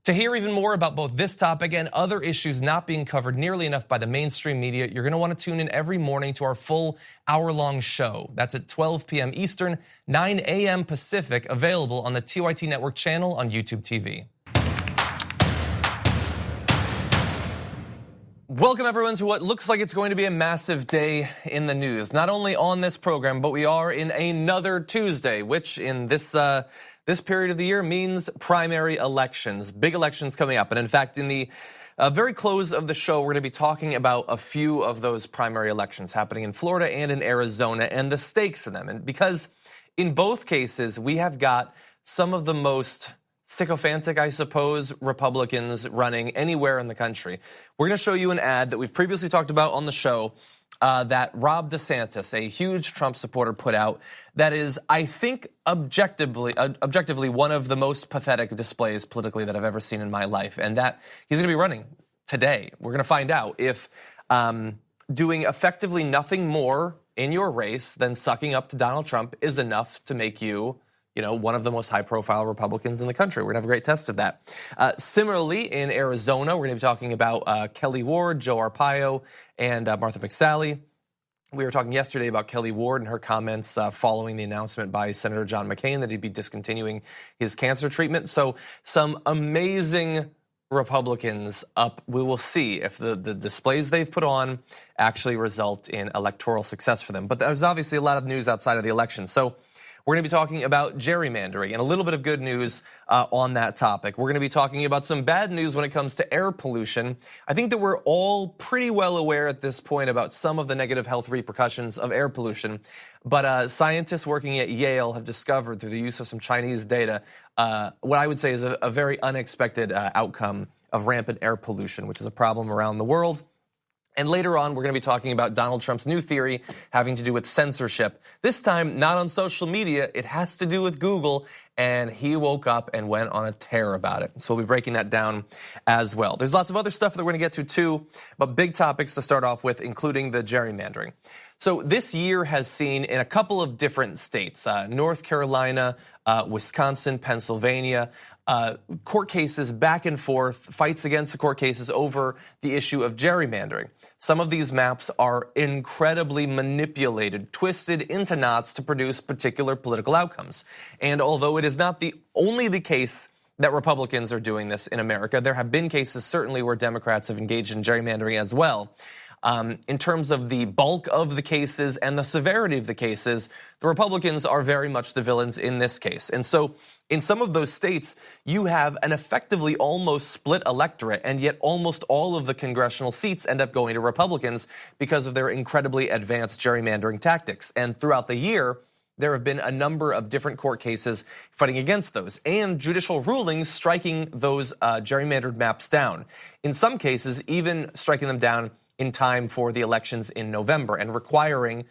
To hear even more about both this topic and other issues not being covered nearly enough by the mainstream media, you're going to want to tune in every morning to our full hour-long show. That's at 12 p.m. Eastern, 9 a.m. Pacific, available on the TYT Network channel on YouTube TV. Welcome everyone to what looks like it's going to be a massive day in the news. Not only on this program, but we are in another Tuesday, which in this period of the year means primary elections, big elections coming up. And in fact, in the very close of the show, we're going to be talking about a few of those primary elections happening in Florida and in Arizona and the stakes in them. And because in both cases, we have got some of the most sycophantic, I suppose, Republicans running anywhere in the country. We're going to show you an ad that we've previously talked about on the show that Rob DeSantis, a huge Trump supporter, put out that is, I think, objectively one of the most pathetic displays politically that I've ever seen in my life, and that he's going to be running today. We're going to find out if doing effectively nothing more in your race than sucking up to Donald Trump is enough to make you one of the most high-profile Republicans in the country. We're going to have a great test of that. Similarly, in Arizona, we're going to be talking about Kelly Ward, Joe Arpaio, and Martha McSally. We were talking yesterday about Kelly Ward and her comments following the announcement by Senator John McCain that he'd be discontinuing his cancer treatment. So some amazing Republicans up. We will see if the displays they've put on actually result in electoral success for them. But there's obviously a lot of news outside of the election. So we're going to be talking about gerrymandering and a little bit of good news on that topic. We're going to be talking about some bad news when it comes to air pollution. I think that we're all pretty well aware at this point about some of the negative health repercussions of air pollution. But scientists working at Yale have discovered through the use of some Chinese data what I would say is a very unexpected outcome of rampant air pollution, which is a problem around the world. And later on, we're going to be talking about Donald Trump's new theory having to do with censorship. This time, not on social media. It has to do with Google. And he woke up and went on a tear about it. So we'll be breaking that down as well. There's lots of other stuff that we're going to get to too, but big topics to start off with, including the gerrymandering. So this year has seen in a couple of different states, North Carolina, Wisconsin, Pennsylvania, court cases back and forth, fights against the court cases over the issue of gerrymandering. Some of these maps are incredibly manipulated, twisted into knots to produce particular political outcomes. And although it is not only the case that Republicans are doing this in America, there have been cases certainly where Democrats have engaged in gerrymandering as well. In terms of the bulk of the cases and the severity of the cases, the Republicans are very much the villains in this case. And so in some of those states, you have an effectively almost split electorate, and yet almost all of the congressional seats end up going to Republicans because of their incredibly advanced gerrymandering tactics. And throughout the year, there have been a number of different court cases fighting against those and judicial rulings striking those gerrymandered maps down. In some cases, even striking them down in time for the elections in November and requiring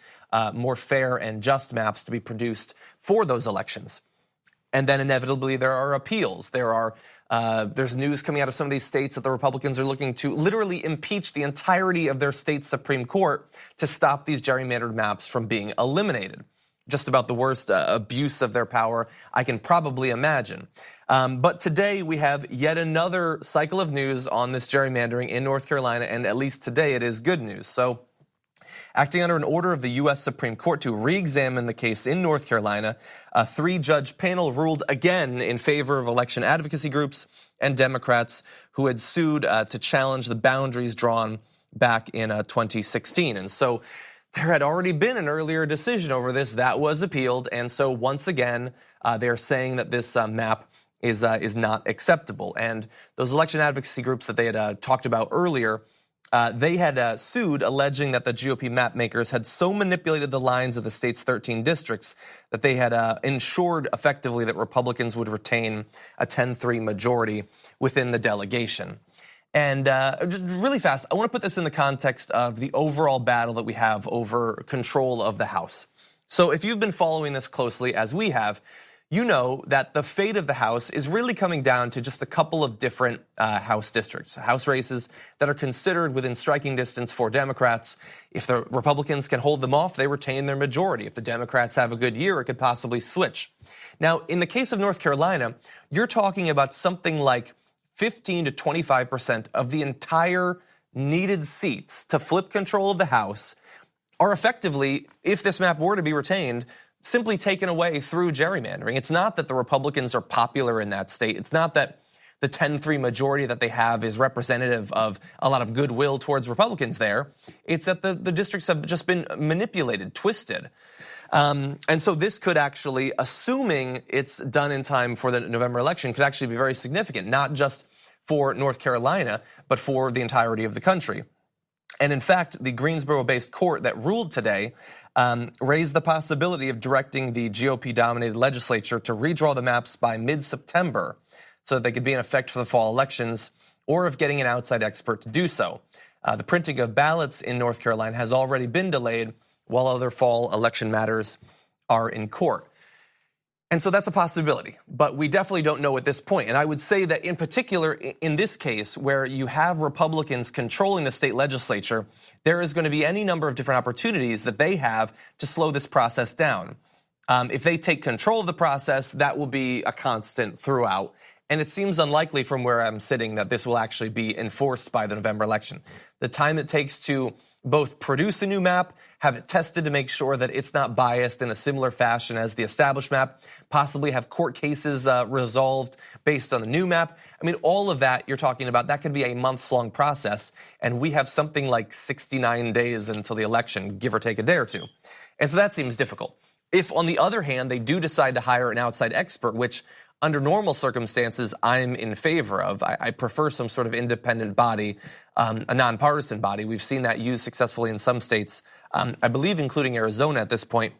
more fair and just maps to be produced for those elections. And then inevitably there are appeals. There's news coming out of some of these states that the Republicans are looking to literally impeach the entirety of their state Supreme Court to stop these gerrymandered maps from being eliminated. Just about the worst abuse of their power I can probably imagine. But today we have yet another cycle of news on this gerrymandering in North Carolina, and at least today it is good news. So, acting under an order of the U.S. Supreme Court to re-examine the case in North Carolina, a 3-judge panel ruled again in favor of election advocacy groups and Democrats who had sued to challenge the boundaries drawn back in 2016. And so there had already been an earlier decision over this that was appealed, and so once again they're saying that this map is not acceptable. And those election advocacy groups that they had talked about earlier, they had sued alleging that the GOP map makers had so manipulated the lines of the state's 13 districts that they had ensured effectively that Republicans would retain a 10-3 majority within the delegation. And just really fast, I want to put this in the context of the overall battle that we have over control of the House. So if you've been following this closely, as we have, you know that the fate of the House is really coming down to just a couple of different House districts, House races that are considered within striking distance for Democrats. If the Republicans can hold them off, they retain their majority. If the Democrats have a good year, it could possibly switch. Now, in the case of North Carolina, you're talking about something like 15 to 25% of the entire needed seats to flip control of the House are effectively, if this map were to be retained, simply taken away through gerrymandering. It's not that the Republicans are popular in that state. It's not that the 10-3 majority that they have is representative of a lot of goodwill towards Republicans there. It's that the districts have just been manipulated, twisted. And so this could actually, assuming it's done in time for the November election, could actually be very significant, not just for North Carolina, but for the entirety of the country. And in fact, the Greensboro-based court that ruled today raised the possibility of directing the GOP-dominated legislature to redraw the maps by mid-September so that they could be in effect for the fall elections, or of getting an outside expert to do so. The printing of ballots in North Carolina has already been delayed while other fall election matters are in court. And so that's a possibility, but we definitely don't know at this point. And I would say that in particular, in this case, where you have Republicans controlling the state legislature, there is going to be any number of different opportunities that they have to slow this process down. If they take control of the process, that will be a constant throughout. And it seems unlikely from where I'm sitting that this will actually be enforced by the November election. The time it takes to both produce a new map, have it tested to make sure that it's not biased in a similar fashion as the established map, possibly have court cases resolved based on the new map. I mean, all of that you're talking about, that could be a months-long process, and we have something like 69 days until the election, give or take a day or two. And so that seems difficult. If, on the other hand, they do decide to hire an outside expert, which under normal circumstances, I'm in favor of. I prefer some sort of independent body, a nonpartisan body. We've seen that used successfully in some states, I believe including Arizona at this point.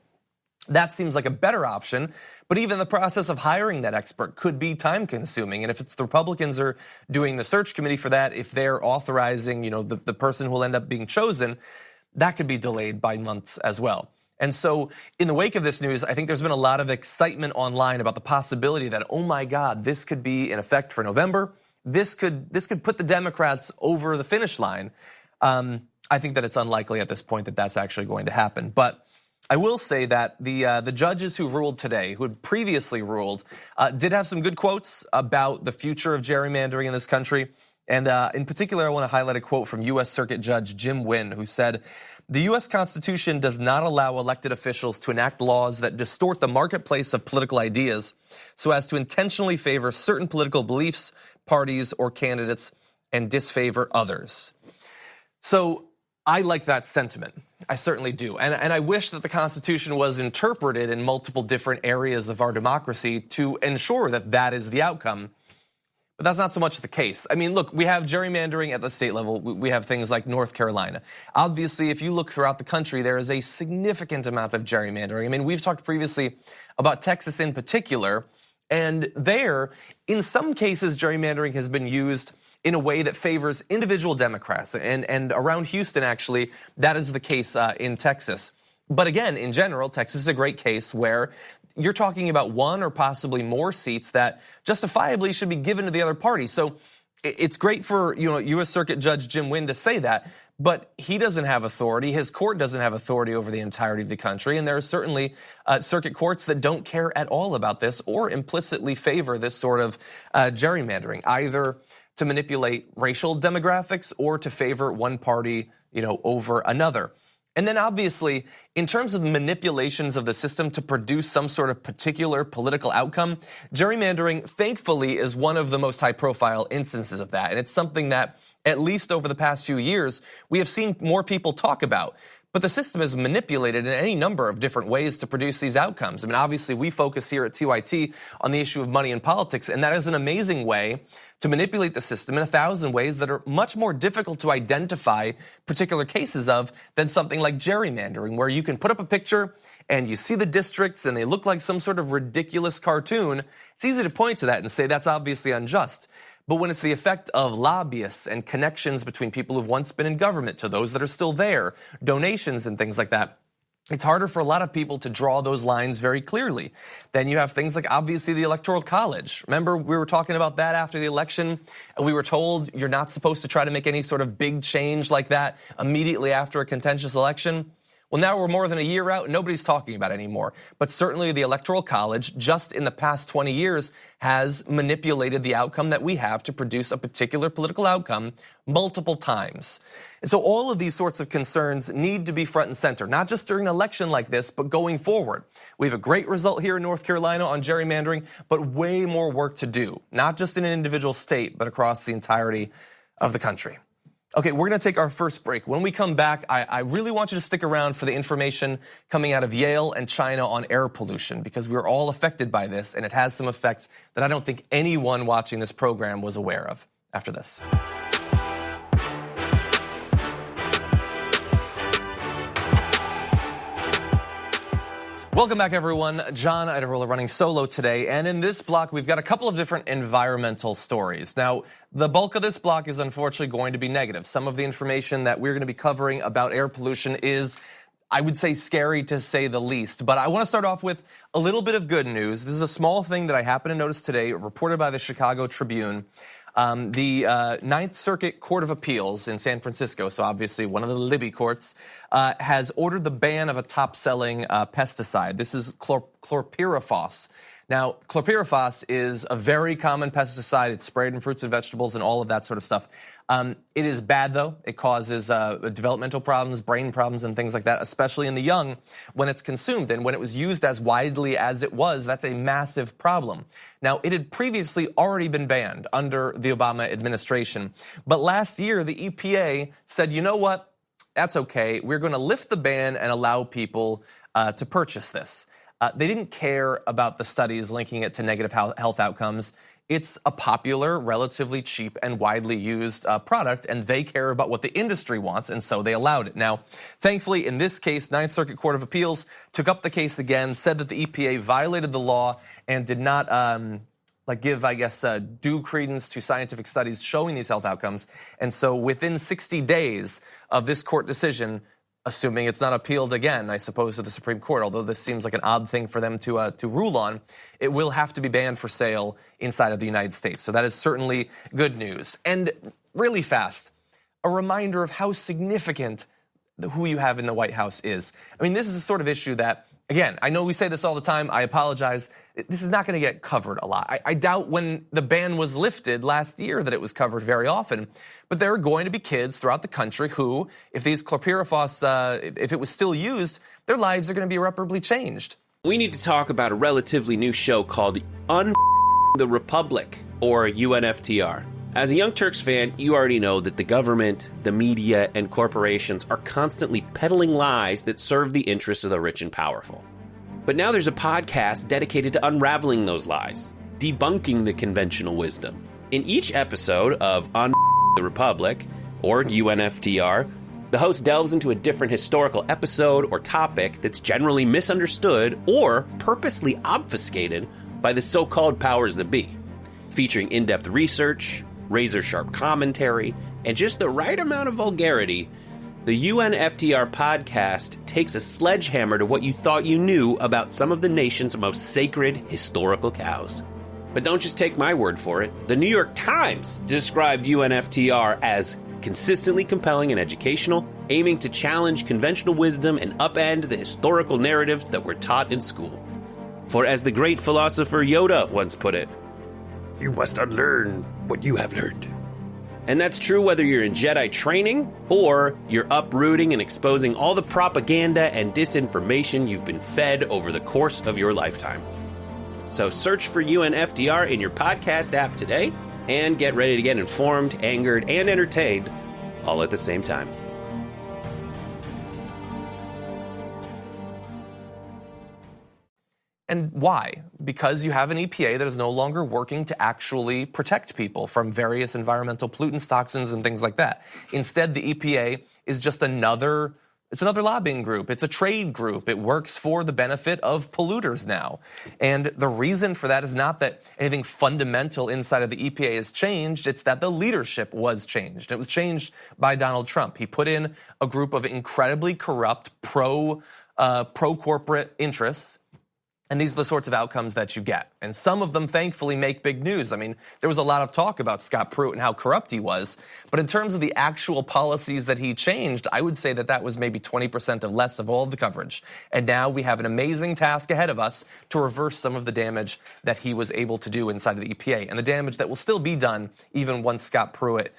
That seems like a better option, but even the process of hiring that expert could be time consuming. And if it's the Republicans are doing the search committee for that, if they're authorizing, the person who will end up being chosen, that could be delayed by months as well. And so in the wake of this news, I think there's been a lot of excitement online about the possibility that, oh my God, this could be in effect for November. This could put the Democrats over the finish line. I think that it's unlikely at this point that that's actually going to happen. But I will say that the judges who ruled today, who had previously ruled, did have some good quotes about the future of gerrymandering in this country. And in particular, I want to highlight a quote from U.S. Circuit Judge Jim Wynn, who said, "The U.S. Constitution does not allow elected officials to enact laws that distort the marketplace of political ideas so as to intentionally favor certain political beliefs, parties, or candidates and disfavor others." So I like that sentiment. I certainly do. And I wish that the Constitution was interpreted in multiple different areas of our democracy to ensure that that is the outcome. But that's not so much the case. I mean, look, we have gerrymandering at the state level. We have things like North Carolina. Obviously, if you look throughout the country, there is a significant amount of gerrymandering. I mean, we've talked previously about Texas in particular, and there, in some cases, gerrymandering has been used in a way that favors individual Democrats. And around Houston, actually, that is the case in Texas. But again, in general, Texas is a great case where you're talking about one or possibly more seats that justifiably should be given to the other party. So it's great for U.S. Circuit Judge Jim Wynn to say that, but he doesn't have authority. His court doesn't have authority over the entirety of the country, and there are certainly circuit courts that don't care at all about this or implicitly favor this sort of gerrymandering, either to manipulate racial demographics or to favor one party, over another. And then obviously, in terms of the manipulations of the system to produce some sort of particular political outcome, gerrymandering, thankfully, is one of the most high-profile instances of that. And it's something that, at least over the past few years, we have seen more people talk about. But the system is manipulated in any number of different ways to produce these outcomes. I mean, obviously, we focus here at TYT on the issue of money in politics, and that is an amazing way to manipulate the system in 1,000 ways that are much more difficult to identify particular cases of than something like gerrymandering, where you can put up a picture and you see the districts and they look like some sort of ridiculous cartoon. It's easy to point to that and say that's obviously unjust. But when it's the effect of lobbyists and connections between people who've once been in government to those that are still there, donations and things like that, it's harder for a lot of people to draw those lines very clearly. Then you have things like, obviously, the Electoral College. Remember, we were talking about that after the election, and we were told you're not supposed to try to make any sort of big change like that immediately after a contentious election. Well, now we're more than a year out, and nobody's talking about it anymore. But certainly the Electoral College, just in the past 20 years, has manipulated the outcome that we have to produce a particular political outcome multiple times. And so all of these sorts of concerns need to be front and center, not just during an election like this, but going forward. We have a great result here in North Carolina on gerrymandering, but way more work to do, not just in an individual state, but across the entirety of the country. Okay, we're going to take our first break. When we come back, I really want you to stick around for the information coming out of Yale and China on air pollution, because we're all affected by this, and it has some effects that I don't think anyone watching this program was aware of. After this. Welcome back, everyone. John Iderola running solo today, and in this block, we've got a couple of different environmental stories. Now, the bulk of this block is unfortunately going to be negative. Some of the information that we're going to be covering about air pollution is, I would say, scary to say the least. But I want to start off with a little bit of good news. This is a small thing that I happened to notice today, reported by the Chicago Tribune. The Ninth Circuit Court of Appeals in San Francisco, so obviously one of the Libby courts, has ordered the ban of a top-selling pesticide. This is chlorpyrifos. Now, chlorpyrifos is a very common pesticide. It's sprayed in fruits and vegetables and all of that sort of stuff. It is bad, though. It causes developmental problems, brain problems, and things like that, especially in the young when it's consumed. And when it was used as widely as it was, that's a massive problem. Now, it had previously already been banned under the Obama administration. But last year, the EPA said, you know what? That's okay. We're going to lift the ban and allow people to purchase this. They didn't care about the studies linking it to negative health outcomes. It's a popular, relatively cheap, and widely used product, and they care about what the industry wants, and so they allowed it. Now, thankfully, in this case, Ninth Circuit Court of Appeals took up the case again, said that the EPA violated the law and did not give, due credence to scientific studies showing these health outcomes. And so within 60 days of this court decision, assuming it's not appealed again, I suppose, to the Supreme Court, although this seems like an odd thing for them to rule on, it will have to be banned for sale inside of the United States. So that is certainly good news. And really fast, a reminder of how significant who you have in the White House is. I mean, this is a sort of issue that, again, I know we say this all the time. I apologize. This is not going to get covered a lot. I doubt when the ban was lifted last year that it was covered very often. But there are going to be kids throughout the country who, if these chlorpyrifos, if it was still used, their lives are going to be irreparably changed. We need to talk about a relatively new show called the Republic, or UNFTR. As a Young Turks fan, you already know that the government, the media, and corporations are constantly peddling lies that serve the interests of the rich and powerful. But now there's a podcast dedicated to unraveling those lies, debunking the conventional wisdom. In each episode of the Republic, or UNFTR, the host delves into a different historical episode or topic that's generally misunderstood or purposely obfuscated by the so-called powers that be, featuring in-depth research, razor-sharp commentary, and just the right amount of vulgarity. The UNFTR podcast takes a sledgehammer to what you thought you knew about some of the nation's most sacred historical cows. But don't just take my word for it. The New York Times described UNFTR as consistently compelling and educational, aiming to challenge conventional wisdom and upend the historical narratives that were taught in school. For as the great philosopher Yoda once put it, you must unlearn what you have learned. And that's true whether you're in Jedi training or you're uprooting and exposing all the propaganda and disinformation you've been fed over the course of your lifetime. So search for UNFTR in your podcast app today and get ready to get informed, angered, and entertained all at the same time. And why? Because you have an EPA that is no longer working to actually protect people from various environmental pollutants, toxins, and things like that. Instead, the EPA is just another lobbying group. It's a trade group. It works for the benefit of polluters now. And the reason for that is not that anything fundamental inside of the EPA has changed. It's that the leadership was changed. It was changed by Donald Trump. He put in a group of incredibly corrupt pro-corporate interests And these are the sorts of outcomes that you get. And some of them, thankfully, make big news. I mean, there was a lot of talk about Scott Pruitt and how corrupt he was. But in terms of the actual policies that he changed, I would say that that was maybe 20% of less of all of the coverage. And now we have an amazing task ahead of us to reverse some of the damage that he was able to do inside of the EPA, and the damage that will still be done even once Scott Pruitt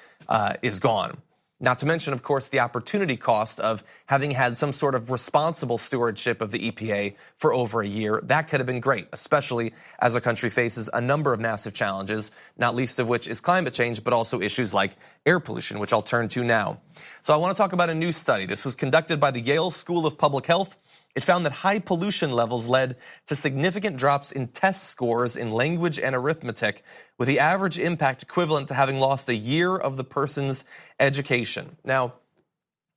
is gone. Not to mention, of course, the opportunity cost of having had some sort of responsible stewardship of the EPA for over a year. That could have been great, especially as our country faces a number of massive challenges, not least of which is climate change, but also issues like air pollution, which I'll turn to now. So I want to talk about a new study. This was conducted by the Yale School of Public Health. It found that high pollution levels led to significant drops in test scores in language and arithmetic, with the average impact equivalent to having lost a year of the person's education. Now,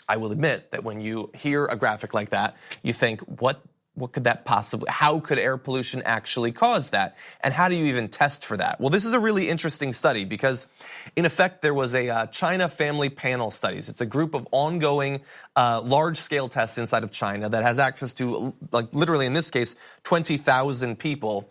I will admit that when you hear a graphic like that, you think, what could that possibly, how could air pollution actually cause that? And how do you even test for that? Well, this is a really interesting study because, in effect, there was a China family panel studies. It's a group of ongoing large-scale tests inside of China that has access to, like literally in this case, 20,000 people.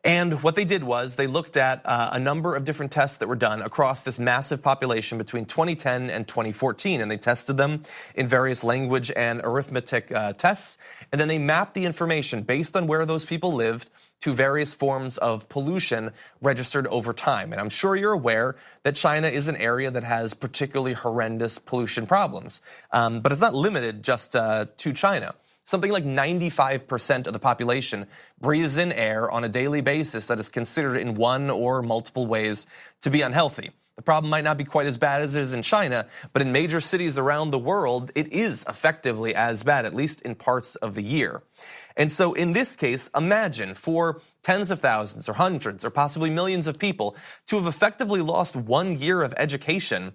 And what they did was they looked at a number of different tests that were done across this massive population between 2010 and 2014. And they tested them in various language and arithmetic tests. And then they mapped the information based on where those people lived to various forms of pollution registered over time. And I'm sure you're aware that China is an area that has particularly horrendous pollution problems. But it's not limited just to China. Something like 95% of the population breathes in air on a daily basis that is considered in one or multiple ways to be unhealthy. The problem might not be quite as bad as it is in China, but in major cities around the world, it is effectively as bad, at least in parts of the year. And so in this case, imagine for tens of thousands or hundreds or possibly millions of people to have effectively lost 1 year of education.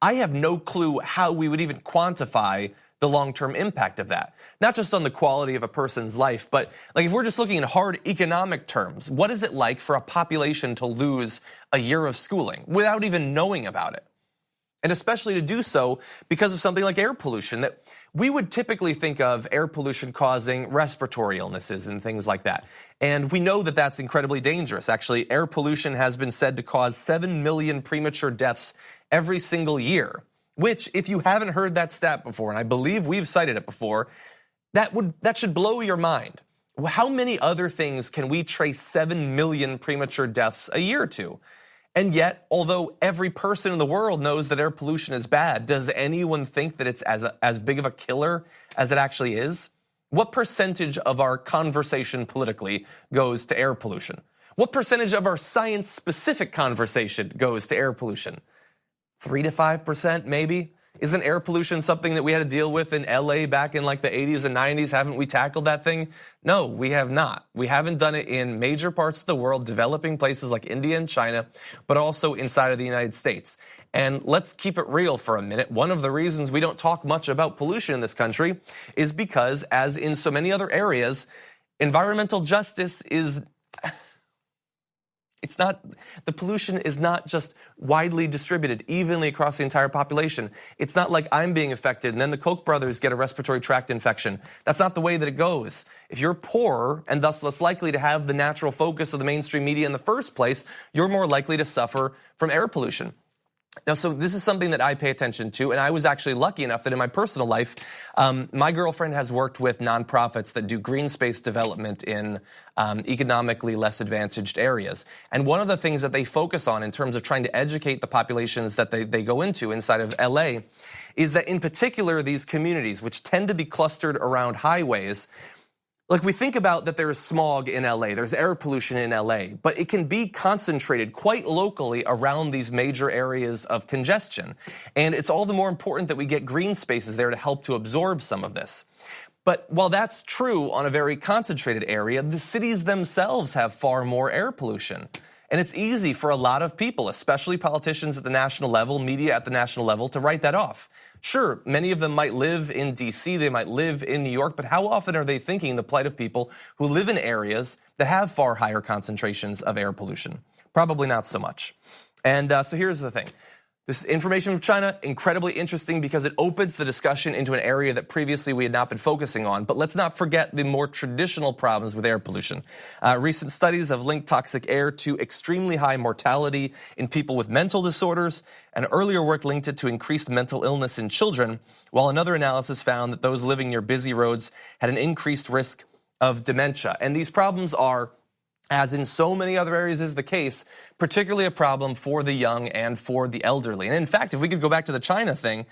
I have no clue how we would even quantify the long-term impact of that. Not just on the quality of a person's life, but like if we're just looking in hard economic terms, what is it like for a population to lose a year of schooling without even knowing about it? And especially to do so because of something like air pollution, that we would typically think of air pollution causing respiratory illnesses and things like that. And we know that that's incredibly dangerous. Actually, air pollution has been said to cause 7 million premature deaths every single year. Which, if you haven't heard that stat before, and I believe we've cited it before, that should blow your mind. How many other things can we trace 7 million premature deaths a year to? And yet, although every person in the world knows that air pollution is bad, does anyone think that it's as big of a killer as it actually is? What percentage of our conversation politically goes to air pollution? What percentage of our science-specific conversation goes to air pollution? 3 to 5%, maybe? Isn't air pollution something that we had to deal with in LA back in like the 80s and 90s? Haven't we tackled that thing? No, we have not. We haven't done it in major parts of the world, developing places like India and China, but also inside of the United States. And let's keep it real for a minute. One of the reasons we don't talk much about pollution in this country is because, as in so many other areas, environmental justice is the pollution is not just widely distributed evenly across the entire population. It's not like I'm being affected and then the Koch brothers get a respiratory tract infection. That's not the way that it goes. If you're poorer and thus less likely to have the natural focus of the mainstream media in the first place, you're more likely to suffer from air pollution. Now, so this is something that I pay attention to, and I was actually lucky enough that in my personal life, my girlfriend has worked with nonprofits that do green space development in economically less advantaged areas. And one of the things that they focus on in terms of trying to educate the populations that they go into inside of LA is that in particular these communities, which tend to be clustered around highways, like we think about that there is smog in LA, there's air pollution in LA, but it can be concentrated quite locally around these major areas of congestion. And it's all the more important that we get green spaces there to help to absorb some of this. But while that's true on a very concentrated area, the cities themselves have far more air pollution. And it's easy for a lot of people, especially politicians at the national level, media at the national level, to write that off. Sure, many of them might live in DC, they might live in New York, but how often are they thinking the plight of people who live in areas that have far higher concentrations of air pollution? Probably not so much. And so here's the thing. This information from China, incredibly interesting because it opens the discussion into an area that previously we had not been focusing on. But let's not forget the more traditional problems with air pollution. Recent studies have linked toxic air to extremely high mortality in people with mental disorders, and earlier work linked it to increased mental illness in children, while another analysis found that those living near busy roads had an increased risk of dementia. And these problems are, as in so many other areas is the case, particularly a problem for the young and for the elderly. And in fact, if we could go back to the China thing,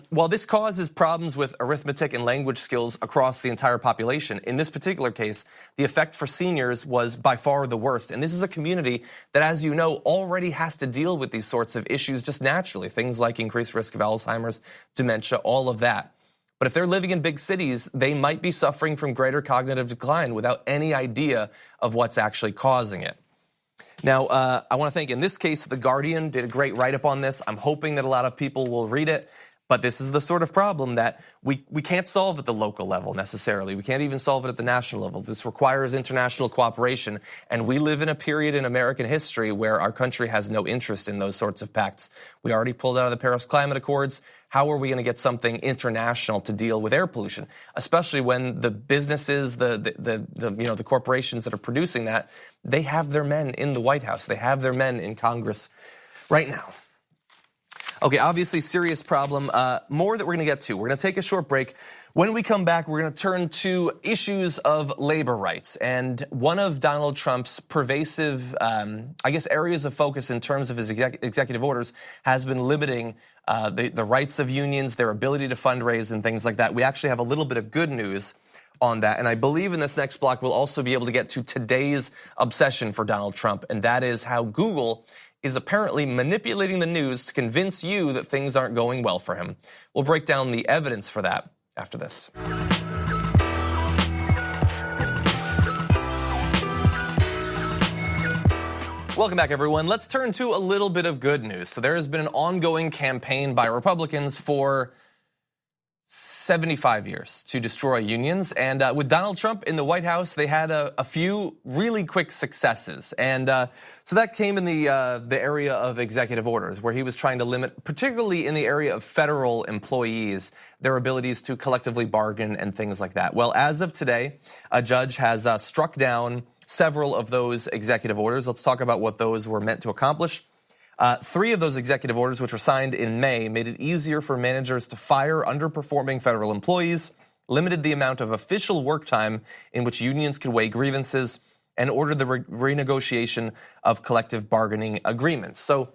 while this causes problems with arithmetic and language skills across the entire population, in this particular case, the effect for seniors was by far the worst. And this is a community that, as you know, already has to deal with these sorts of issues just naturally, things like increased risk of Alzheimer's, dementia, all of that. But if they're living in big cities, they might be suffering from greater cognitive decline without any idea of what's actually causing it. Now, I want to thank, in this case, The Guardian did a great write-up on this. I'm hoping that a lot of people will read it. But this is the sort of problem that we can't solve at the local level necessarily. We can't even solve it at the national level. This requires international cooperation. And we live in a period in American history where our country has no interest in those sorts of pacts. We already pulled out of the Paris Climate Accords. How are we going to get something international to deal with air pollution, especially when the businesses, the corporations that are producing that, they have their men in the White House. They have their men in Congress right now. Okay, obviously serious problem. More that we're going to get to. We're going to take a short break. When we come back, we're going to turn to issues of labor rights. And one of Donald Trump's pervasive, areas of focus in terms of his executive orders has been limiting the rights of unions, their ability to fundraise and things like that. We actually have a little bit of good news on that. And I believe in this next block, we'll also be able to get to today's obsession for Donald Trump. And that is how Google is apparently manipulating the news to convince you that things aren't going well for him. We'll break down the evidence for that after this. Welcome back, everyone. Let's turn to a little bit of good news. So there has been an ongoing campaign by Republicans for 75 years to destroy unions. And with Donald Trump in the White House, they had a few really quick successes. And so that came in the area of executive orders, where he was trying to limit, particularly in the area of federal employees, their abilities to collectively bargain and things like that. Well, as of today, a judge has struck down several of those executive orders. Let's talk about what those were meant to accomplish. 3 of those executive orders, which were signed in May, made it easier for managers to fire underperforming federal employees, limited the amount of official work time in which unions could weigh grievances, and ordered the renegotiation of collective bargaining agreements. So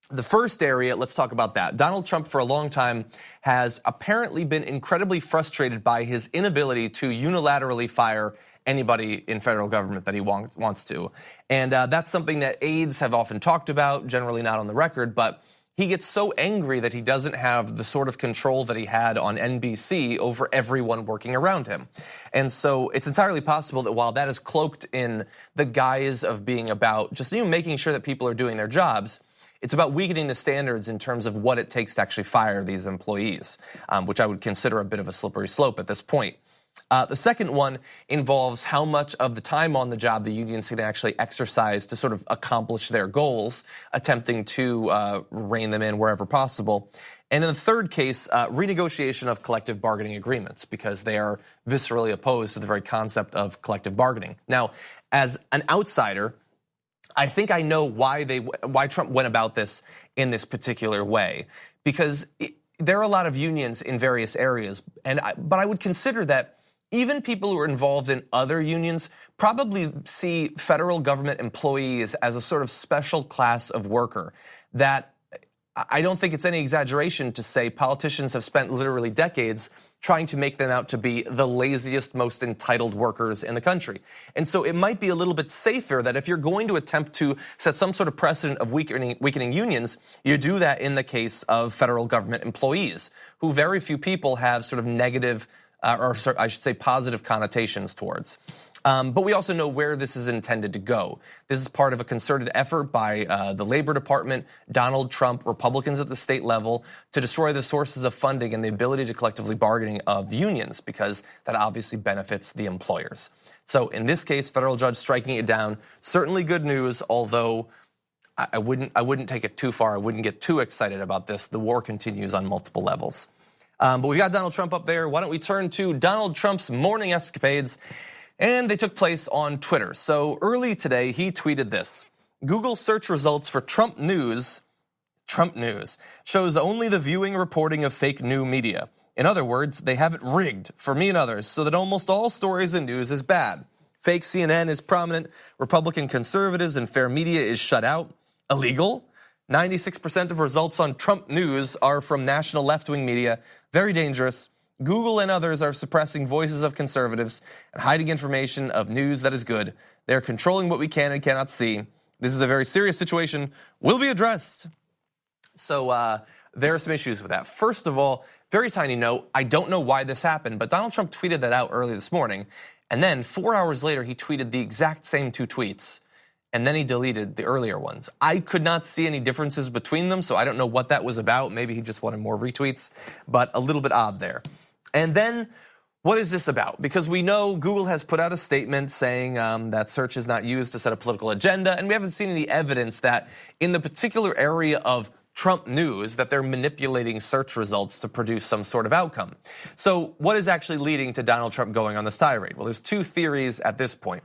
the first area, let's talk about that. Donald Trump, for a long time, has apparently been incredibly frustrated by his inability to unilaterally fire anybody in federal government that he wants to. And that's something that aides have often talked about, generally not on the record, but he gets so angry that he doesn't have the sort of control that he had on NBC over everyone working around him. And so it's entirely possible that while that is cloaked in the guise of being about just making sure that people are doing their jobs, it's about weakening the standards in terms of what it takes to actually fire these employees, which I would consider a bit of a slippery slope at this point. The second one involves how much of the time on the job the unions can actually exercise to sort of accomplish their goals, attempting to rein them in wherever possible. And in the third case, renegotiation of collective bargaining agreements, because they are viscerally opposed to the very concept of collective bargaining. Now, as an outsider, I think I know why Trump went about this in this particular way, because there are a lot of unions in various areas, but I would consider that even people who are involved in other unions probably see federal government employees as a sort of special class of worker that I don't think it's any exaggeration to say politicians have spent literally decades trying to make them out to be the laziest, most entitled workers in the country. And so it might be a little bit safer that if you're going to attempt to set some sort of precedent of weakening unions, you do that in the case of federal government employees, who very few people have sort of negative, or I should say positive connotations towards. But we also know where this is intended to go. This is part of a concerted effort by the Labor Department, Donald Trump, Republicans at the state level, to destroy the sources of funding and the ability to collectively bargaining of unions, because that obviously benefits the employers. So in this case, federal judge striking it down, certainly good news, although I wouldn't take it too far. I wouldn't get too excited about this. The war continues on multiple levels. But we've got Donald Trump up there. Why don't we turn to Donald Trump's morning escapades? And they took place on Twitter. So early today, he tweeted this. Google search results for Trump News shows only the viewing reporting of fake news media. In other words, they have it rigged for me and others so that almost all stories and news is bad. Fake CNN is prominent. Republican conservatives and fair media is shut out. Illegal. 96% of results on Trump News are from national left-wing media. Very dangerous. Google and others are suppressing voices of conservatives and hiding information of news that is good. They're controlling what we can and cannot see. This is a very serious situation. Will be addressed. So there are some issues with that. First of all, very tiny note, I don't know why this happened, but Donald Trump tweeted that out early this morning. And then 4 hours later, he tweeted the exact same 2 tweets. And then he deleted the earlier ones. I could not see any differences between them, so I don't know what that was about. Maybe he just wanted more retweets, but a little bit odd there. And then, what is this about? Because we know Google has put out a statement saying that search is not used to set a political agenda, and we haven't seen any evidence that in the particular area of Trump News that they're manipulating search results to produce some sort of outcome. So what is actually leading to Donald Trump going on this tirade? Well, there's 2 theories at this point.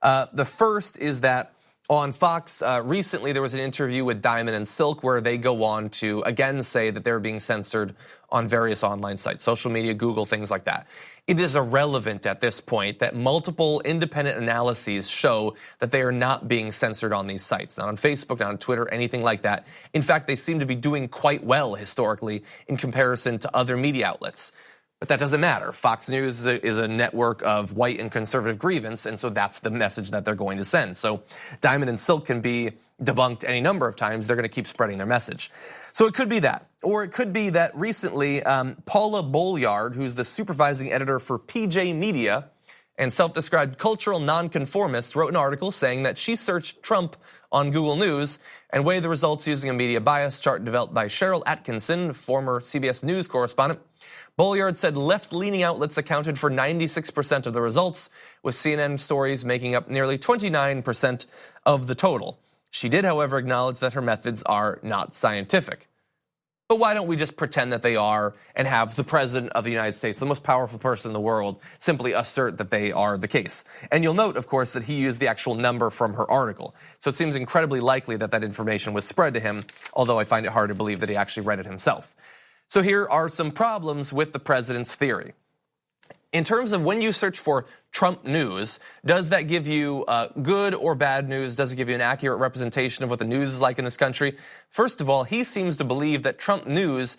The first is that on Fox, recently there was an interview with Diamond and Silk where they go on to again say that they're being censored on various online sites, social media, Google, things like that. It is irrelevant at this point that multiple independent analyses show that they are not being censored on these sites, not on Facebook, not on Twitter, anything like that. In fact, they seem to be doing quite well historically in comparison to other media outlets. But that doesn't matter. Fox News is a network of white and conservative grievance, and so that's the message that they're going to send. So Diamond and Silk can be debunked any number of times. They're going to keep spreading their message. So it could be that. Or it could be that recently Paula Bolyard, who's the supervising editor for PJ Media and self-described cultural nonconformist, wrote an article saying that she searched Trump on Google News and weighed the results using a media bias chart developed by Cheryl Atkinson, former CBS News correspondent. Bolyard said left-leaning outlets accounted for 96% of the results, with CNN stories making up nearly 29% of the total. She did, however, acknowledge that her methods are not scientific. But why don't we just pretend that they are and have the president of the United States, the most powerful person in the world, simply assert that they are the case? And you'll note, of course, that he used the actual number from her article. So it seems incredibly likely that that information was spread to him, although I find it hard to believe that he actually read it himself. So here are some problems with the president's theory. In terms of when you search for Trump News, does that give you good or bad news? Does it give you an accurate representation of what the news is like in this country? First of all, he seems to believe that Trump News,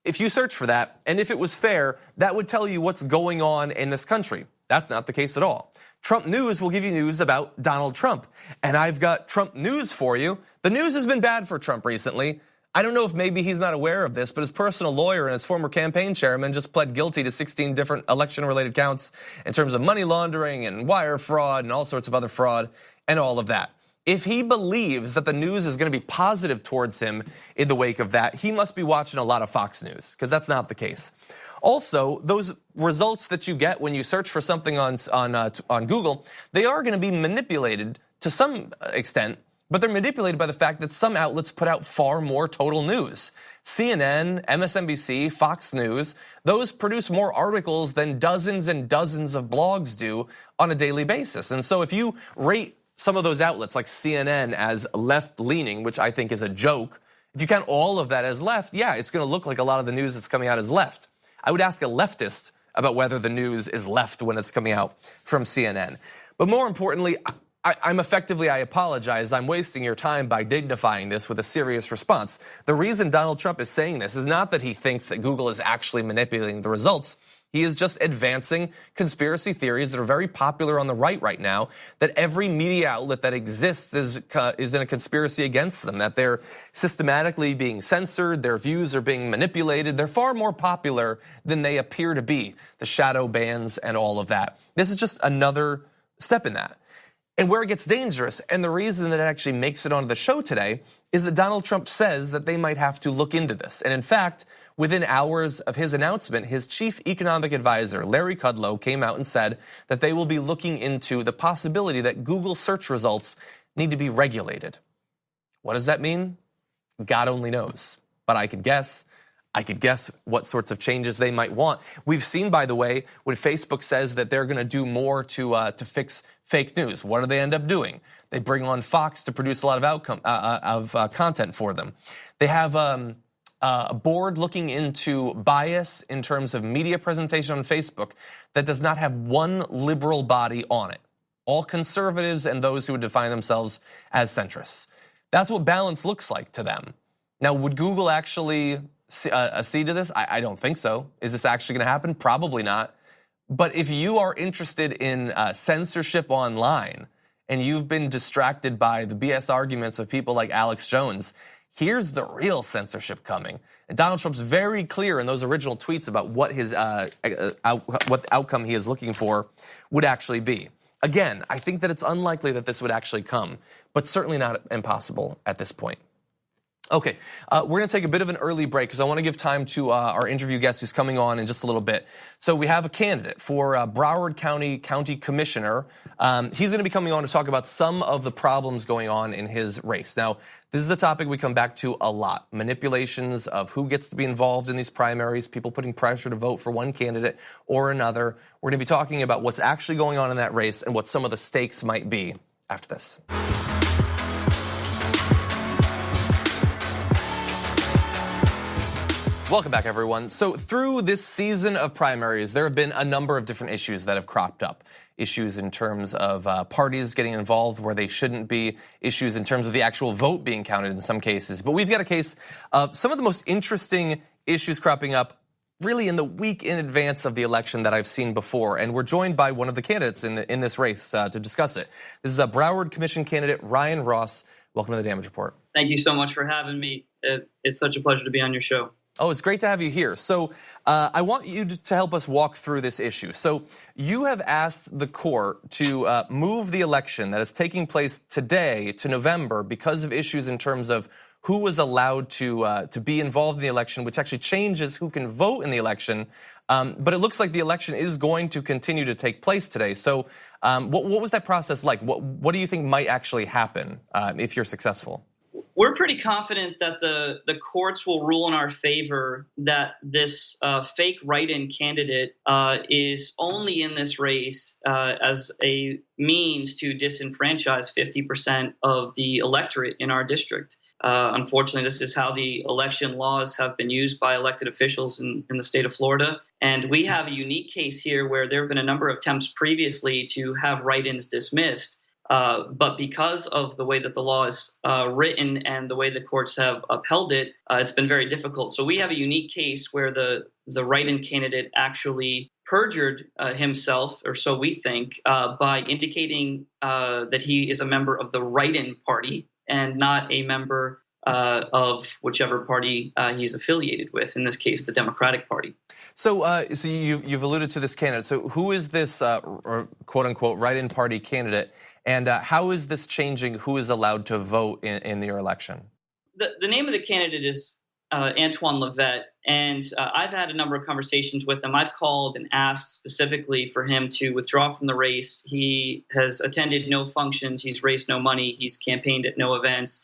if you search for that, and if it was fair, that would tell you what's going on in this country. That's not the case at all. Trump News will give you news about Donald Trump. And I've got Trump News for you. The news has been bad for Trump recently. I don't know if maybe he's not aware of this, but his personal lawyer and his former campaign chairman just pled guilty to 16 different election-related counts in terms of money laundering and wire fraud and all sorts of other fraud and all of that. If he believes that the news is going to be positive towards him in the wake of that, he must be watching a lot of Fox News, because that's not the case. Also, those results that you get when you search for something on Google, they are going to be manipulated to some extent. But they're manipulated by the fact that some outlets put out far more total news. CNN, MSNBC, Fox News, those produce more articles than dozens and dozens of blogs do on a daily basis. And so if you rate some of those outlets like CNN as left-leaning, which I think is a joke, if you count all of that as left, yeah, it's going to look like a lot of the news that's coming out is left. I would ask a leftist about whether the news is left when it's coming out from CNN. But more importantly, I apologize. I'm wasting your time by dignifying this with a serious response. The reason Donald Trump is saying this is not that he thinks that Google is actually manipulating the results. He is just advancing conspiracy theories that are very popular on the right now, that every media outlet that exists is in a conspiracy against them, that they're systematically being censored, their views are being manipulated. They're far more popular than they appear to be, the shadow bans and all of that. This is just another step in that. And where it gets dangerous, and the reason that it actually makes it onto the show today, is that Donald Trump says that they might have to look into this. And in fact, within hours of his announcement, his chief economic advisor, Larry Kudlow, came out and said that they will be looking into the possibility that Google search results need to be regulated. What does that mean? God only knows. But I could guess. I could guess what sorts of changes they might want. We've seen, by the way, when Facebook says that they're going to do more to fix fake news. What do they end up doing? They bring on Fox to produce a lot of content for them. They have a board looking into bias in terms of media presentation on Facebook that does not have one liberal body on it. All conservatives and those who would define themselves as centrists. That's what balance looks like to them. Now, would Google actually accede to this? I don't think so. Is this actually going to happen? Probably not. But if you are interested in censorship online and you've been distracted by the BS arguments of people like Alex Jones, here's the real censorship coming. And Donald Trump's very clear in those original tweets about what his what outcome he is looking for would actually be. Again, I think that it's unlikely that this would actually come, but certainly not impossible at this point. Okay, we're going to take a bit of an early break because I want to give time to our interview guest who's coming on in just a little bit. So we have a candidate for Broward County Commissioner. He's going to be coming on to talk about some of the problems going on in his race. Now, this is a topic we come back to a lot. Manipulations of who gets to be involved in these primaries, people putting pressure to vote for one candidate or another. We're going to be talking about what's actually going on in that race and what some of the stakes might be after this. Welcome back, everyone. So through this season of primaries, there have been a number of different issues that have cropped up. Issues in terms of parties getting involved where they shouldn't be. Issues in terms of the actual vote being counted in some cases. But we've got a case of some of the most interesting issues cropping up really in the week in advance of the election that I've seen before. And we're joined by one of the candidates in this race to discuss it. This is a Broward Commission candidate, Ryan Ross. Welcome to the Damage Report. Thank you so much for having me. It's such a pleasure to be on your show. Oh, it's great to have you here. So I want you to help us walk through this issue. So you have asked the court to move the election that is taking place today to November because of issues in terms of who was allowed to be involved in the election, which actually changes who can vote in the election. But it looks like the election is going to continue to take place today. So what was that process like? What do you think might actually happen if you're successful? We're pretty confident that the courts will rule in our favor that this fake write-in candidate is only in this race as a means to disenfranchise 50% of the electorate in our district. Unfortunately, this is how the election laws have been used by elected officials in the state of Florida. And we have a unique case here where there have been a number of attempts previously to have write-ins dismissed. But because of the way that the law is written and the way the courts have upheld it, it's been very difficult. So we have a unique case where the write-in candidate actually perjured himself, or so we think, by indicating that he is a member of the write-in party and not a member of whichever party he's affiliated with, in this case, the Democratic Party. So you've alluded to this candidate. So who is this quote-unquote write-in party candidate? And how is this changing who is allowed to vote in your election? The name of the candidate is Antoine Levette, and I've had a number of conversations with him. I've called and asked specifically for him to withdraw from the race. He has attended no functions. He's raised no money. He's campaigned at no events.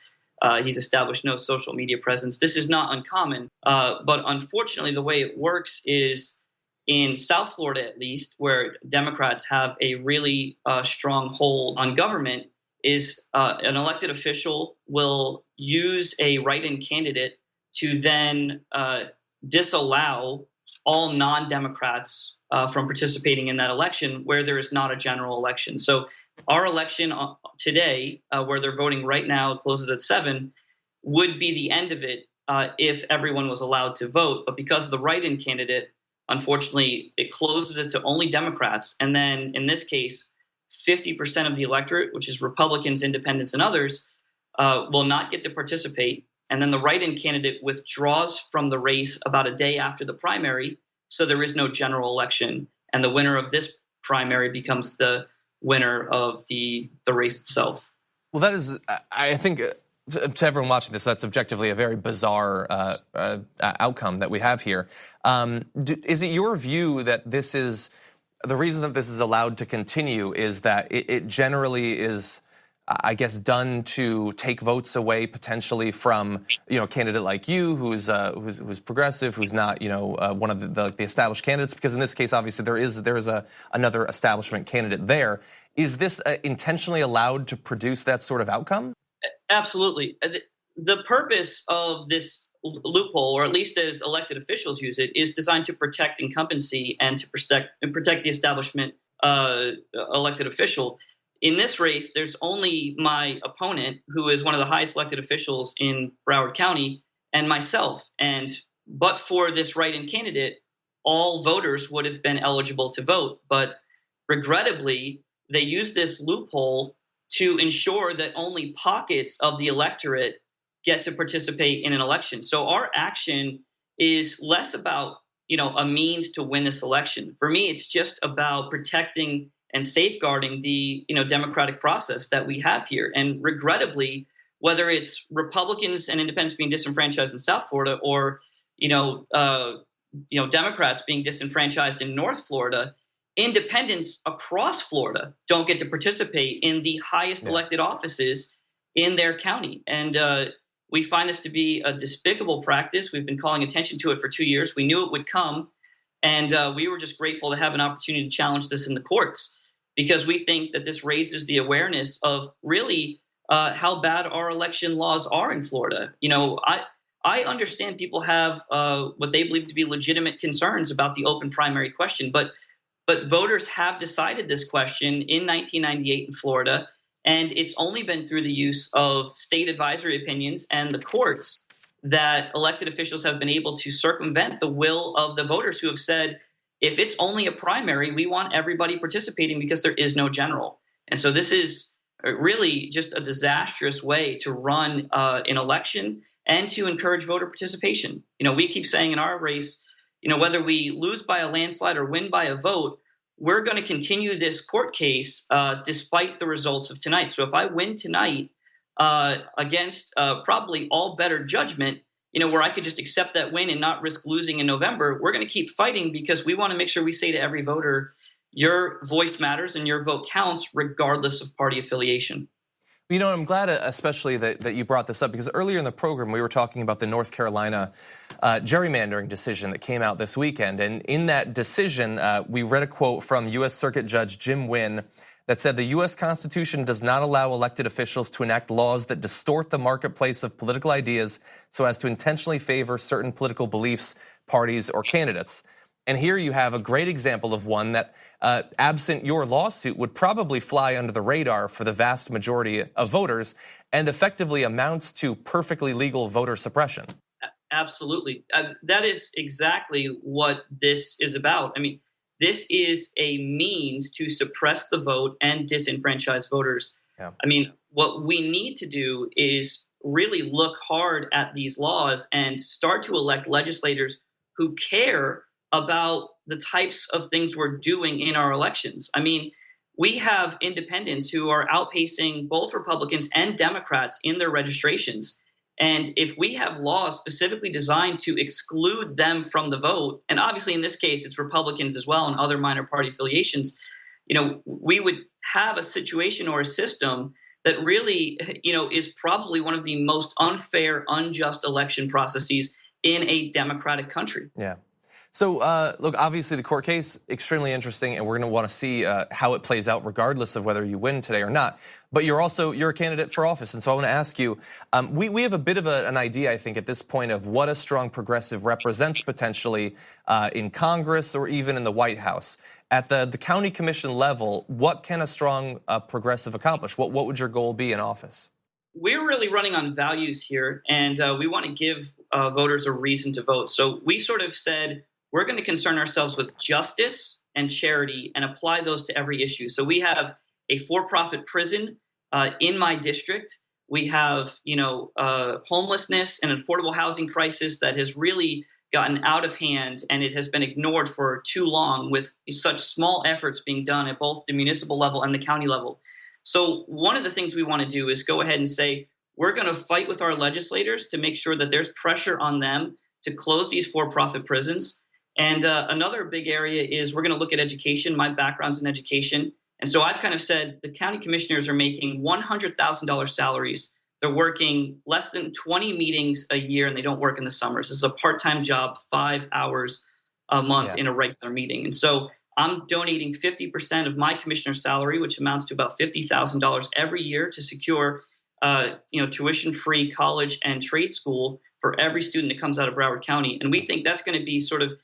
He's established no social media presence. This is not uncommon, but unfortunately the way it works is in South Florida, at least, where Democrats have a really strong hold on government, is an elected official will use a write-in candidate to then disallow all non-Democrats from participating in that election where there is not a general election. So our election today, where they're voting right now, it closes at 7, would be the end of it if everyone was allowed to vote. But because of the write-in candidate, unfortunately, it closes it to only Democrats. And then in this case, 50% of the electorate, which is Republicans, independents, and others, will not get to participate. And then the write-in candidate withdraws from the race about a day after the primary. So there is no general election. And the winner of this primary becomes the winner of the race itself. Well, that is, I think, to everyone watching this, that's objectively a very bizarre outcome that we have here. Is it your view that this is the reason that this is allowed to continue is that it generally is I guess, done to take votes away potentially from, a candidate like you, who's progressive, who's not, one of the established candidates? Because in this case, obviously, there is another establishment candidate there. Is this intentionally allowed to produce that sort of outcome? Absolutely. The purpose of this loophole, or at least as elected officials use it, is designed to protect incumbency and to protect the establishment elected official. In this race, there's only my opponent, who is one of the highest elected officials in Broward County, and myself. But for this write-in candidate, all voters would have been eligible to vote. But regrettably, they used this loophole to ensure that only pockets of the electorate get to participate in an election. So our action is less about, a means to win this election. For me, it's just about protecting and safeguarding the, democratic process that we have here. And regrettably, whether it's Republicans and independents being disenfranchised in South Florida, or, Democrats being disenfranchised in North Florida, independents across Florida don't get to participate in the highest elected offices in their county. And we find this to be a despicable practice. We've been calling attention to it for 2 years. We knew it would come. And we were just grateful to have an opportunity to challenge this in the courts, because we think that this raises the awareness of really how bad our election laws are in Florida. I understand people have what they believe to be legitimate concerns about the open primary question, but voters have decided this question in 1998 in Florida, and it's only been through the use of state advisory opinions and the courts that elected officials have been able to circumvent the will of the voters, who have said, if it's only a primary, we want everybody participating because there is no general. And so this is really just a disastrous way to run an election and to encourage voter participation. We keep saying in our race, whether we lose by a landslide or win by a vote, we're going to continue this court case despite the results of tonight. So if I win tonight against probably all better judgment, where I could just accept that win and not risk losing in November, we're going to keep fighting, because we want to make sure we say to every voter, your voice matters and your vote counts regardless of party affiliation. I'm glad especially that you brought this up, because earlier in the program we were talking about the North Carolina gerrymandering decision that came out this weekend. And in that decision, we read a quote from U.S. Circuit Judge Jim Wynn that said the U.S. Constitution does not allow elected officials to enact laws that distort the marketplace of political ideas so as to intentionally favor certain political beliefs, parties, or candidates. And here you have a great example of one that, absent your lawsuit, would probably fly under the radar for the vast majority of voters and effectively amounts to perfectly legal voter suppression. Absolutely. That is exactly what this is about. This is a means to suppress the vote and disenfranchise voters. Yeah. What we need to do is really look hard at these laws and start to elect legislators who care about the types of things we're doing in our elections. We have independents who are outpacing both Republicans and Democrats in their registrations. And if we have laws specifically designed to exclude them from the vote, and obviously in this case it's Republicans as well and other minor party affiliations, we would have a situation or a system that really, is probably one of the most unfair, unjust election processes in a democratic country. Yeah. So, look, obviously the court case, extremely interesting, and we're going to want to see how it plays out regardless of whether you win today or not. But you're a candidate for office, and so I want to ask you, we have a bit of an idea, I think, at this point of what a strong progressive represents potentially in Congress or even in the White House. At the county commission level, what can a strong progressive accomplish? What would your goal be in office? We're really running on values here, and we want to give voters a reason to vote. So we sort of said, we're going to concern ourselves with justice and charity and apply those to every issue. So we have a for-profit prison in my district. We have, homelessness and affordable housing crisis that has really gotten out of hand, and it has been ignored for too long, with such small efforts being done at both the municipal level and the county level. So one of the things we want to do is go ahead and say, we're going to fight with our legislators to make sure that there's pressure on them to close these for-profit prisons. And another big area is we're going to look at education. My background's in education, And so I've kind of said the county commissioners are making $100,000 salaries. They're working less than 20 meetings a year, and they don't work in the summers. This is a part-time job, 5 hours a month in a regular meeting. And so I'm donating 50% of my commissioner's salary, which amounts to about $50,000 every year, to secure tuition-free college and trade school for every student that comes out of Broward County. And we think that's going to be sort of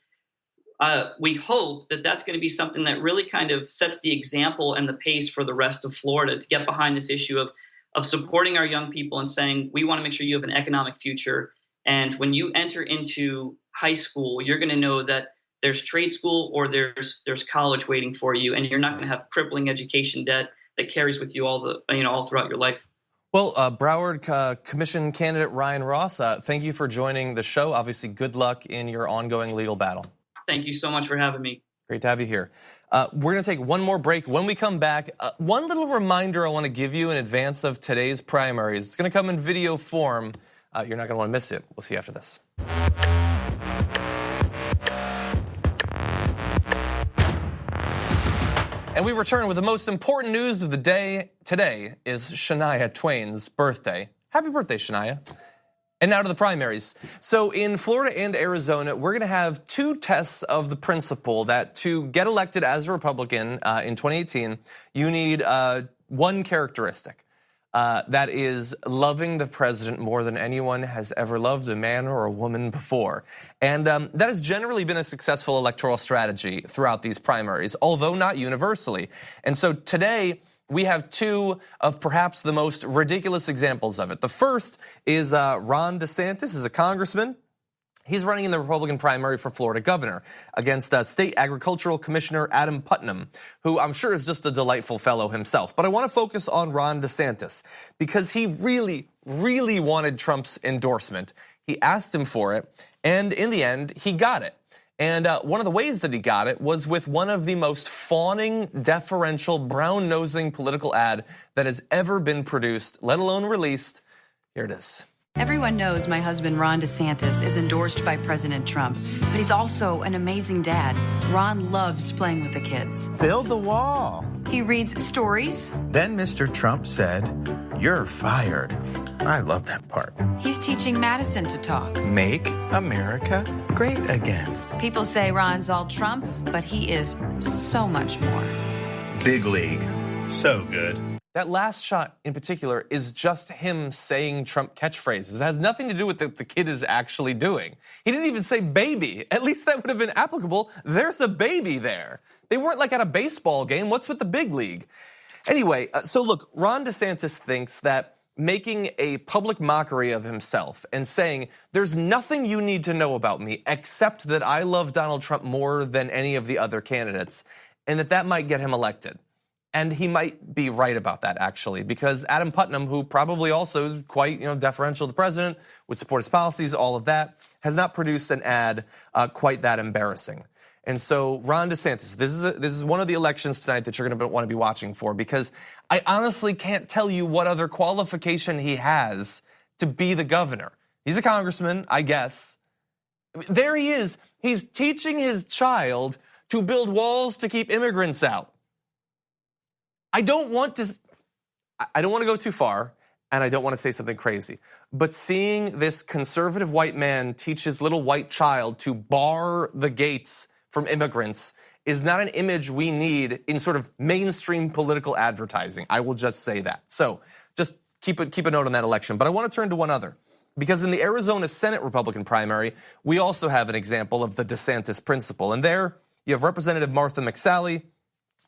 we hope that that's going to be something that really kind of sets the example and the pace for the rest of Florida to get behind this issue of supporting our young people and saying, we want to make sure you have an economic future. And when you enter into high school, you're going to know that there's trade school or there's college waiting for you, and you're not going to have crippling education debt that carries with you all throughout your life. Well, Broward Commission candidate Ryan Ross, thank you for joining the show. Obviously, good luck in your ongoing legal battle. Thank you so much for having me. Great to have you here. We're going to take one more break. When we come back, one little reminder I want to give you in advance of today's primaries. It's going to come in video form. You're not going to want to miss it. We'll see you after this. And we return with the most important news of the day. Today is Shania Twain's birthday. Happy birthday, Shania. And now to the primaries. So in Florida and Arizona, we're going to have two tests of the principle that to get elected as a Republican in 2018, you need one characteristic. That is loving the president more than anyone has ever loved a man or a woman before. And that has generally been a successful electoral strategy throughout these primaries, although not universally. And so today, we have two of perhaps the most ridiculous examples of it. The first is Ron DeSantis is a congressman. He's running in the Republican primary for Florida governor against State Agricultural Commissioner Adam Putnam, who I'm sure is just a delightful fellow himself. But I want to focus on Ron DeSantis because he really, really wanted Trump's endorsement. He asked him for it, and in the end, he got it. And one of the ways that he got it was with one of the most fawning, deferential, brown-nosing political ad that has ever been produced, let alone released. Here it is. Everyone knows my husband, Ron DeSantis, is endorsed by President Trump, but he's also an amazing dad. Ron loves playing with the kids. Build the wall. He reads stories. Then Mr. Trump said, "You're fired." I love that part. He's teaching Madison to talk. Make America great again. People say Ron's all Trump, but he is so much more. Big league. So good. That last shot in particular is just him saying Trump catchphrases. It has nothing to do with what the kid is actually doing. He didn't even say baby. At least that would have been applicable. There's a baby there. They weren't like at a baseball game. What's with the big league? Anyway, so look, Ron DeSantis thinks that making a public mockery of himself and saying, there's nothing you need to know about me except that I love Donald Trump more than any of the other candidates, and that might get him elected. And he might be right about that, actually, because Adam Putnam, who probably also is quite deferential to the president, would support his policies, all of that, has not produced an ad quite that embarrassing. And so Ron DeSantis, this is one of the elections tonight that you're going to want to be watching for, because I honestly can't tell you what other qualification he has to be the governor. He's a congressman, I guess. There he is. He's teaching his child to build walls to keep immigrants out. I don't want to go too far, and I don't want to say something crazy, but seeing this conservative white man teach his little white child to bar the gates from immigrants is not an image we need in sort of mainstream political advertising. I will just say that. So just keep a note on that election. But I want to turn to one other, because in the Arizona Senate Republican primary, we also have an example of the DeSantis principle. And there you have Representative Martha McSally,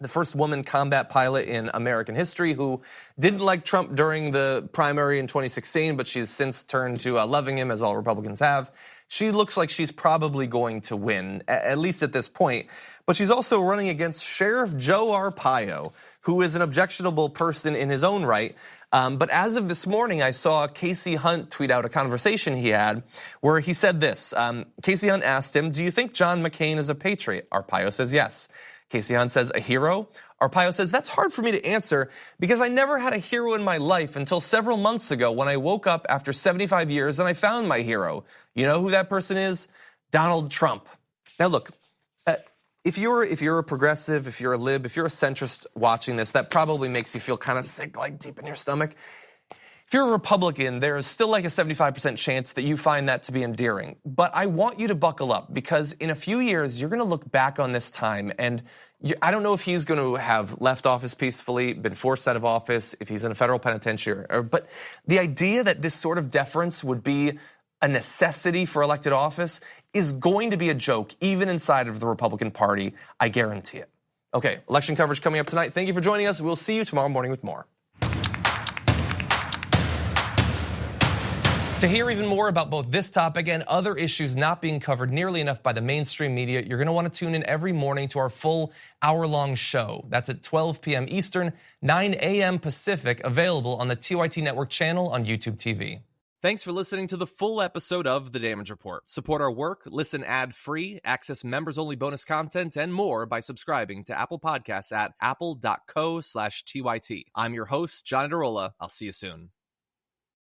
the first woman combat pilot in American history, who didn't like Trump during the primary in 2016, but she's since turned to loving him, as all Republicans have. She looks like she's probably going to win, at least at this point. But she's also running against Sheriff Joe Arpaio, who is an objectionable person in his own right. But as of this morning, I saw Casey Hunt tweet out a conversation he had where he said this. Casey Hunt asked him, "Do you think John McCain is a patriot?" Arpaio says yes. Casey Hunt says, "A hero?" Arpaio says, "That's hard for me to answer because I never had a hero in my life until several months ago when I woke up after 75 years and I found my hero. You know who that person is? Donald Trump." Now look, if you're a progressive, if you're a lib, if you're a centrist watching this, that probably makes you feel kind of sick, like deep in your stomach. If you're a Republican, there is still like a 75% chance that you find that to be endearing. But I want you to buckle up, because in a few years, you're going to look back on this time, and I don't know if he's going to have left office peacefully, been forced out of office, if he's in a federal penitentiary, but the idea that this sort of deference would be a necessity for elected office is going to be a joke, even inside of the Republican Party. I guarantee it. Okay, election coverage coming up tonight. Thank you for joining us. We'll see you tomorrow morning with more. To hear even more about both this topic and other issues not being covered nearly enough by the mainstream media, you're going to want to tune in every morning to our full hour-long show. That's at 12 p.m. Eastern, 9 a.m. Pacific, available on the TYT Network channel on YouTube TV. Thanks for listening to the full episode of The Damage Report. Support our work, listen ad-free, access members-only bonus content, and more by subscribing to Apple Podcasts at apple.co/TYT. I'm your host, John Adarola. I'll see you soon.